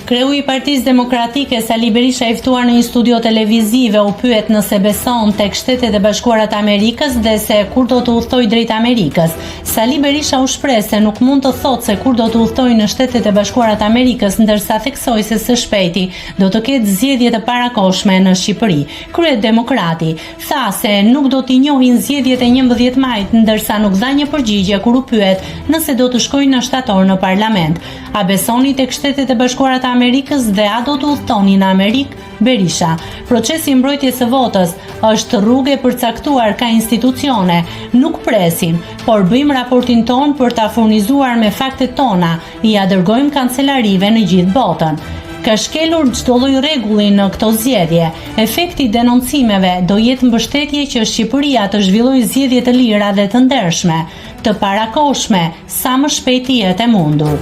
Kreu i Partisë Demokratike Sali Berisha i ftuar në një studio televizive u pyet nëse beson tek Shtetet e Bashkuara të Amerikës dhe se kur do të udhtojë drejt Amerikës. Sali Berisha u shpreh se nuk mund të thotë se kur do të udhtojë në Shtetet e Bashkuara të Amerikës, ndërsa theksoi se së shpejti do të ketë zgjedhje të parakoshme në Shqipëri. Kryedemokrati tha se nuk do t'i njohin zgjedhjet e 11 majit, ndërsa nuk dha një përgjigje kur u pyet nëse do të shkojë në shtator në parlament. A besoni tek Shtetet e Bashkuara të Amerikës dhe a do të udhtoni në Amerikë? Berisha. Procesi i mbrojtjes së votës është rrugë e përcaktuar ka institucione. Nuk presim, por bëjmë raportin ton për ta furnizuar me faktet tona. Ja dërgojmë kancelarive në gjithë botën. Ka shkelur çdo lloj rregulli në këto zgjedhje. Efekti i denoncimeve do jetë mbështetje që Shqipëria të zhvillojë zgjedhje të lira dhe të ndershme, të parakoshme, sa më shpejt jetë e mundur.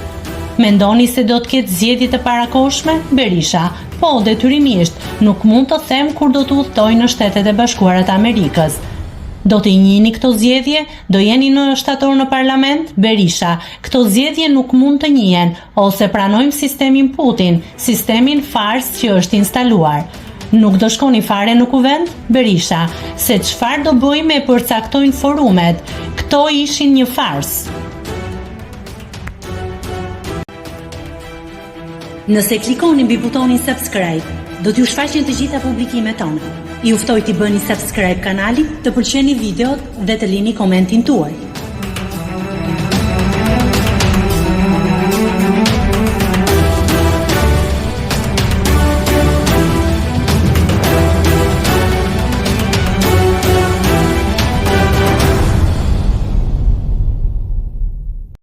Mendoni se do të ketë zgjedhje të parakoshme? Berisha. Po, detyrimisht, nuk mund të them kur do të udhtoj në Shtetet e Bashkuara të Amerikës. Do të njihni këto zgjedhje? Do jeni në shtator në parlament? Berisha. Këto zgjedhje nuk mund të njihen, ose pranojmë sistemin Putin, sistemin fars që është instaluar. Nuk do shkoni fare në kuvend? Berisha. Se çfarë do bëjmë e përcaktojnë forumet. Këto ishin një fars. Nëse klikoni mbi butonin subscribe, do t'ju shfaqen të gjitha publikimet tona. Ju ftoj t'i bëni subscribe kanalit, të pëlqeni videot dhe të lini komentin tuaj.